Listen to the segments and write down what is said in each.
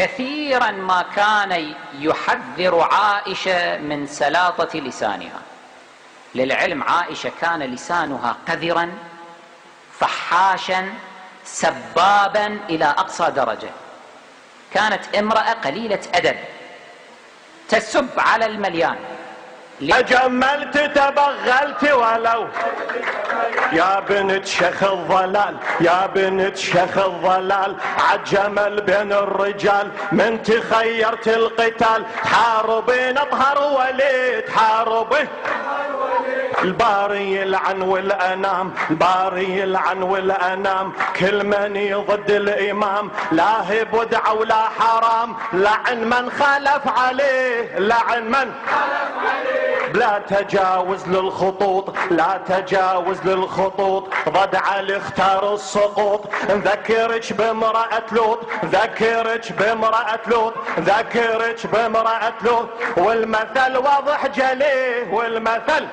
كثيرا ما كان يحذر عائشة من سلاطة لسانها. للعلم عائشة كان لسانها قذرا فحاشا سبابا إلى أقصى درجة، كانت امرأة قليلة أدب تسب على المليان. أجملت تبغلت ولو يا بنت شيخ الضلال، يا بنت شيخ الضلال، عالجمل بين الرجال من تخيرت القتال، حاربين اظهر وليد حاربه الباري يلعن والأنام، الباري يلعن والأنام، كل من يضد الإمام لا هب ودع ولا حرام، لعن من خالف عليه، لعن من خالف عليه، بلا تجاوز للخطوط، لا تجاوز للخطوط، ضد علي اختار السقوط، نذكرك بامرأة لوط، ذكرك بامرأة لوط، ذكرك بامرأة لوط، والمثل واضح جليه، والمثل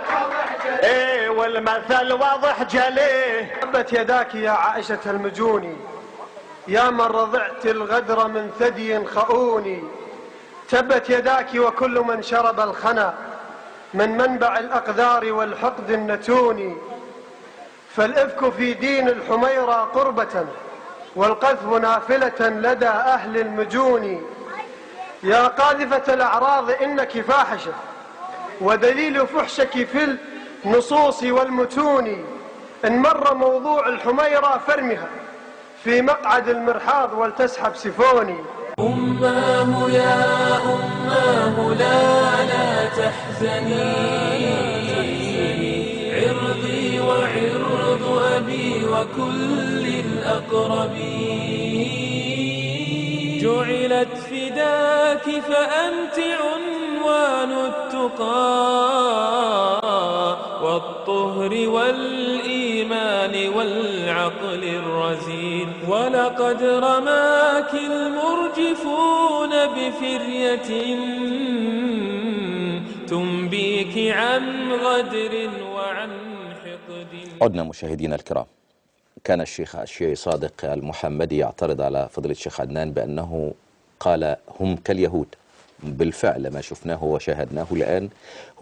ايه والمثل واضح جليه. تبت يداك يا عائشة المجوني، يا من رضعت الغدر من ثدي خؤوني، تبت يداك وكل من شرب الخنا من منبع الأقدار والحقد النتوني، فالإفك في دين الحميرة قربة والقذف نافلة لدى أهل المجون، يا قاذفة الأعراض إنك فاحشة ودليل فحشك في النصوص والمتون، إن مر موضوع الحميرة فرمها في مقعد المرحاض ولتسحب سفوني. أماه يا أماه لا تحزني، عرضي وعرض أبي وكل الأقربين، جعلت فداك فأنت عنوان التقى والطهر والإيمان والعقل الرزين، ولقد رماك المرجفون بفرية تنبيك عن غدر وعن حقد. عدنا مشاهدينا الكرام. كان الشيخ الشيعي صادق المحمدي يعترض على فضيلة الشيخ عدنان بأنه قال هم كاليهود. بالفعل ما شفناه وشاهدناه الآن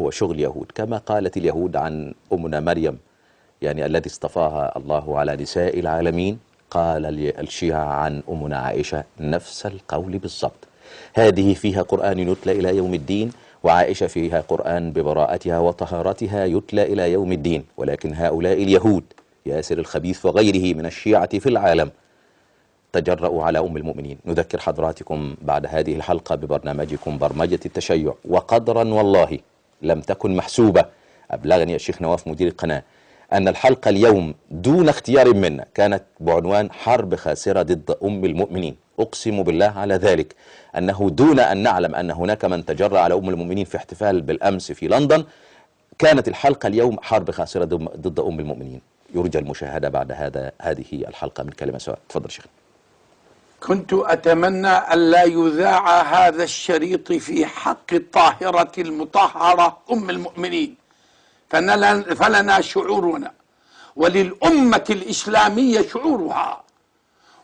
هو شغل يهود، كما قالت اليهود عن أمنا مريم يعني التي اصطفاها الله على نساء العالمين، قال الشيعة عن أمنا عائشة نفس القول بالضبط. هذه فيها قرآن يتلى إلى يوم الدين، وعائشة فيها قرآن ببراءتها وطهارتها يتلى إلى يوم الدين، ولكن هؤلاء اليهود ياسر الخبيث وغيره من الشيعة في العالم تجرؤوا على أم المؤمنين. نذكر حضراتكم بعد هذه الحلقة ببرنامجكم برمجة التشيع، وقدرا والله لم تكن محسوبة، أبلغني الشيخ نواف مدير القناة أن الحلقة اليوم دون اختيار منا كانت بعنوان حرب خاسرة ضد أم المؤمنين. أقسم بالله على ذلك أنه دون أن نعلم أن هناك من تجرأ على أم المؤمنين في احتفال بالأمس في لندن، كانت الحلقة اليوم حرب خاسرة ضد أم المؤمنين. يرجى المشاهدة بعد هذه الحلقة من كلمة سواء. تفضل شيخ. كنت أتمنى ألا يذاع هذا الشريط في حق الطاهرة المطهرة أم المؤمنين، فلنا شعورنا وللأمة الإسلامية شعورها،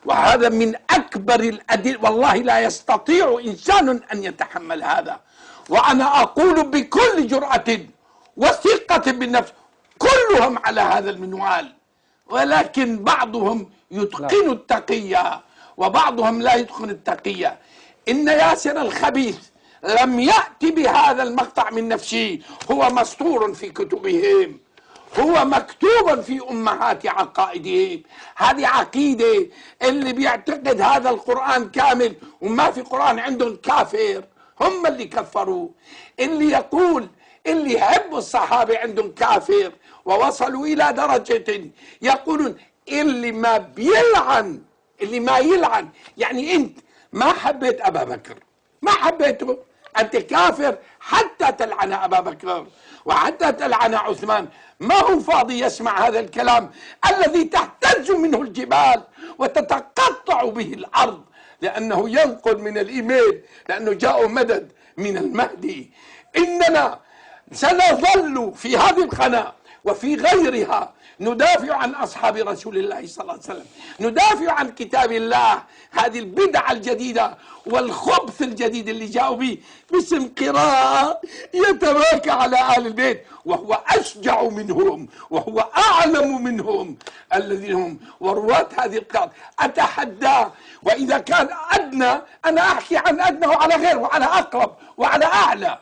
وهذا من أكبر الأدلة. والله لا يستطيع إنسان أن يتحمل هذا، وأنا أقول بكل جرأة وثقة بالنفس كلهم على هذا المنوال، ولكن بعضهم يتقن التقية وبعضهم لا يتقن التقية. إن ياسر الخبيث لم يأتي بهذا المقطع من نفسه، هو مسطور في كتبهم، هو مكتوب في أمهات عقائدهم. هذه عقيدة اللي بيعتقد هذا القرآن كامل وما في قرآن عندهم كافر، هم اللي كفروا. اللي يقول اللي يحبوا الصحابة عندهم كافر، ووصلوا إلى درجة يقولون اللي ما بيلعن، اللي ما يلعن، يعني أنت ما حبيت أبا بكر، ما حبيته، أنت كافر حتى تلعن أبا بكر وحتى تلعن عثمان. ما هو فاضي يسمع هذا الكلام الذي تهتز منه الجبال وتتقطع به الأرض، لأنه ينقل من الإيميل، لأنه جاء مدد من المهدي. إننا سنظل في هذه القناة وفي غيرها ندافع عن أصحاب رسول الله صلى الله عليه وسلم، ندافع عن كتاب الله. هذه البدعة الجديدة والخبث الجديد اللي جاءوا به باسم قراءة يتماكى على أهل البيت، وهو أشجع منهم وهو أعلم منهم الذين هم ورواة هذه القراءة. أتحدى، وإذا كان أدنى أنا أحكي عن أدنى وعلى غير وعلى أقرب وعلى أعلى.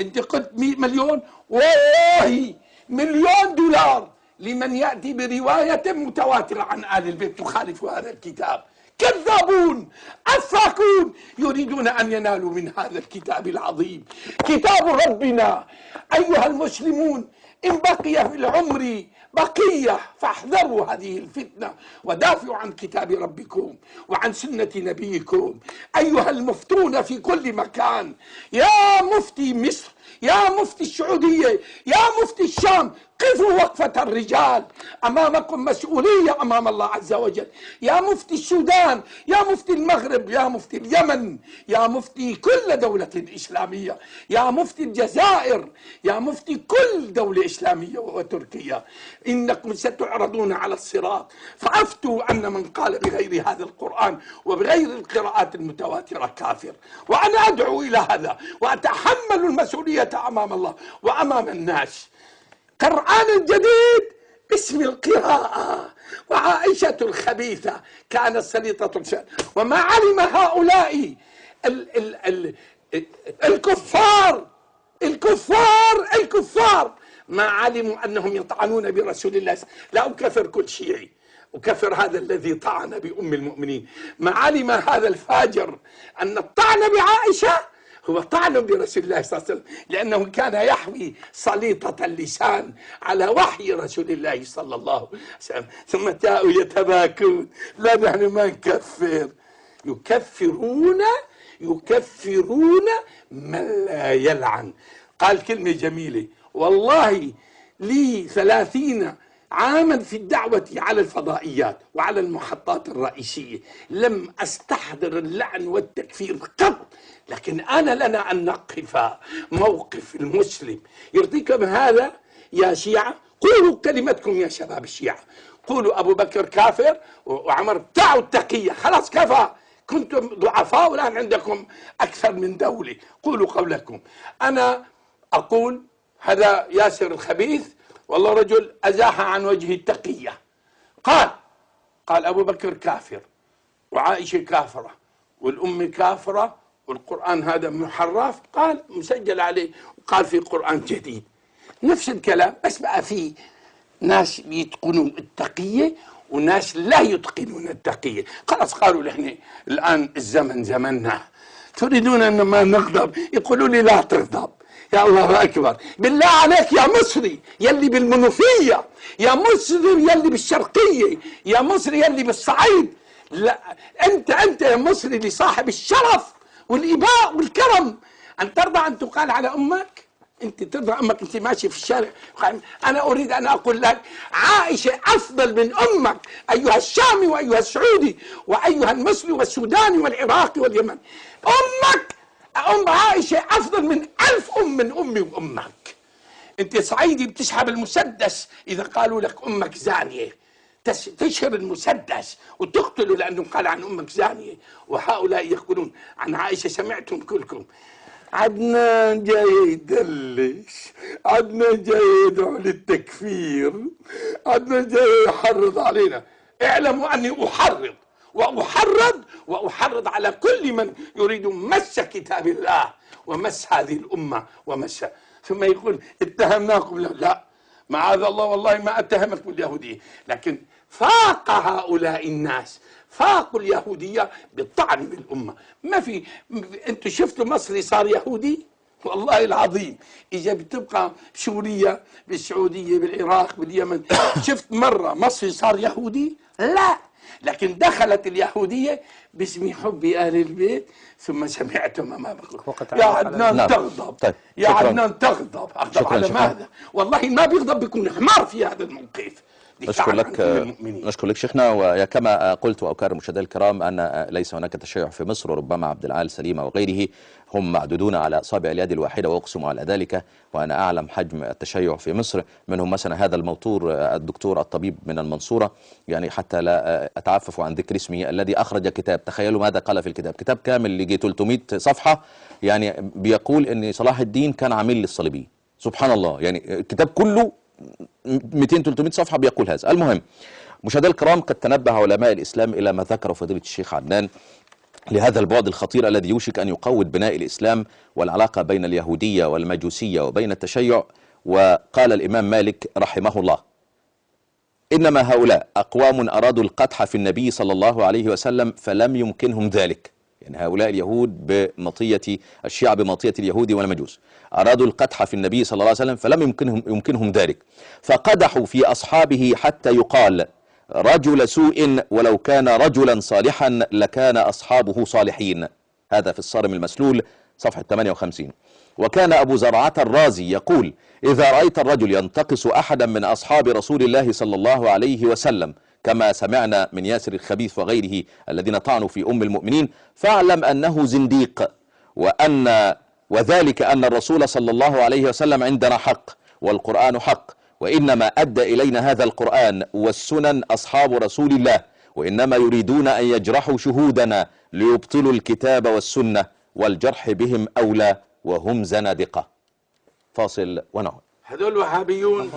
أنت قلت 100 مليون، والله $1,000,000 لمن يأتي برواية متواترة عن آل البيت تخالف هذا الكتاب. كذابون أفاكون يريدون أن ينالوا من هذا الكتاب العظيم، كتاب ربنا. أيها المسلمون، إن بقي في العمر بقية فاحذروا هذه الفتنة ودافعوا عن كتاب ربكم وعن سنة نبيكم. أيها المفتون في كل مكان، يا مفتي مصر، يا مفتي السعودية، يا مفتي الشام، قفوا وقفة الرجال، أمامكم مسؤولية أمام الله عز وجل. يا مفتي السودان، يا مفتي المغرب، يا مفتي اليمن، يا مفتي كل دولة إسلامية، يا مفتي الجزائر، يا مفتي كل دولة إسلامية وتركيا، إنكم ستعرضون على الصراط، فأفتوا أن من قال بغير هذا القرآن وبغير القراءات المتواترة كافر. وأنا أدعو إلى هذا وأتحمل المسؤولية أمام الله وأمام الناس. قرآن الجديد باسم القراءة، وعائشة الخبيثة كانت سليطة الشأن، وما علم هؤلاء الكفار ما علموا أنهم يطعنون برسول الله. لا أكفر كل شيعي، أكفر هذا الذي طعن بأم المؤمنين. ما علم هذا الفاجر أن الطعن بعائشة هو طعن برسول الله صلى الله عليه وسلم، لأنه كان يحوي سليطة اللسان على وحي رسول الله صلى الله عليه وسلم. ثم جاءوا يتباكون، لا نحن ما نكفر. يكفرون من لا يلعن. قال كلمة جميلة، والله لي 30 عاما في الدعوة على الفضائيات وعلى المحطات الرئيسية لم أستحضر اللعن والتكفير قط، لكن لنا أن نقف موقف المسلم. يرضيكم هذا يا شيعة؟ قولوا كلمتكم يا شباب الشيعة، قولوا أبو بكر كافر وعمر بتاعوا التقية، خلاص كفى، كنتم ضعفاء والآن عندكم أكثر من دولة، قولوا قولكم. أنا أقول هذا ياسر الخبيث والله رجل أزاح عن وجه التقية. قال أبو بكر كافر وعائشة كافرة والأم كافرة والقرآن هذا محرف، قال مسجل عليه، وقال في قرآن جديد نفس الكلام، بس بقى في ناس يتقنون التقية وناس لا يتقنون التقية. خلاص قالوا نحن الآن الزمن زمننا، تريدون أن ما نغضب؟ يقولوا لي لا تغضب. يا الله أكبر، بالله عليك يا مصري يلي بالمنوفية، يا مصري يلي بالشرقية، يا مصري يلي بالصعيد، لا أنت يا مصري اللي صاحب الشرف والإباء والكرم، أن ترضى أن تقال على أمك؟ أنت ترضى أمك أنت ماشي في الشارع؟ أنا أريد أن أقول لك عائشة أفضل من أمك أيها الشامي وأيها السعودي وأيها المصري والسوداني والعراقي واليمن. أم عائشة أفضل من 1000 أم من أمي وأمك. أنت صعيدي بتسحب المسدس إذا قالوا لك أمك زانية، تشهر المسدس وتقتله لأنه قال عن أمك زانية، وهؤلاء يقولون عن عائشة. سمعتم كلكم عدنان جاي يدلش، عدنان جاي يدعو للتكفير، عدنان جاي يحرض علينا. اعلموا أني أحرض وأحرض على كل من يريد مس كتاب الله ومس هذه الأمة ومس. ثم يقول اتهمناكم، لا معاذ الله والله ما أتهمك باليهودية، لكن فاق هؤلاء الناس، فاقوا اليهودية بالطعن بالأمة. ما في، أنتوا شفتوا مصري صار يهودي؟ والله العظيم إذا بتبقى سوريا بالسعودية بالعراق باليمن، شفت مرة مصري صار يهودي؟ لا، لكن دخلت اليهودية باسم حب آل البيت. ثم سمعتم أمامكم يا عدنان تغضب. طيب. يا عدنان تغضب على ماذا؟ والله ما بيغضب، بيكون حمار في هذا الموقف. نشكر لك نشكر لك شيخنا. وكما قلت وأكرر مشاهدينا الكرام أن ليس هناك تشيع في مصر، وربما عبد العال سليمة وغيره هم معدودون على أصابع اليد الواحدة، وأقسم على ذلك. وأنا أعلم حجم التشيع في مصر، منهم مثلا هذا الموتور الدكتور الطبيب من المنصورة، يعني حتى لا أتعفف عن ذكر اسمه، الذي أخرج كتاب، تخيلوا ماذا قال في الكتاب، كتاب كامل يجي 300 صفحة، يعني بيقول أن صلاح الدين كان عميل للصليبيين. سبحان الله، يعني الكتاب كله 200-300 صفحة بيقول هذا. المهم مشاهدينا الكرام، قد تنبه علماء الإسلام إلى ما ذكره فضيلة الشيخ عدنان لهذا البعد الخطير الذي يوشك أن يقوض بناء الإسلام والعلاقة بين اليهودية والمجوسية وبين التشيع. وقال الإمام مالك رحمه الله: إنما هؤلاء أقوام أرادوا القدح في النبي صلى الله عليه وسلم فلم يمكنهم ذلك. يعني هؤلاء اليهود بمطية الشيعة بمطية اليهود والمجوس أرادوا القدح في النبي صلى الله عليه وسلم فلم يمكنهم ذلك، فقدحوا في أصحابه حتى يقال رجل سوء ولو كان رجلا صالحا لكان أصحابه صالحين. هذا في الصارم المسلول صفحة 58. وكان أبو زرعة الرازي يقول: إذا رأيت الرجل ينتقص أحدا من أصحاب رسول الله صلى الله عليه وسلم كما سمعنا من ياسر الخبيث وغيره الذين طعنوا في أم المؤمنين، فاعلم أنه زنديق، وذلك أن الرسول صلى الله عليه وسلم عندنا حق والقرآن حق، وإنما أدى إلينا هذا القرآن والسنن أصحاب رسول الله، وإنما يريدون أن يجرحوا شهودنا ليبطلوا الكتاب والسنة، والجرح بهم أولى وهم زنادقة. فاصل ونعود. هذول وهابيون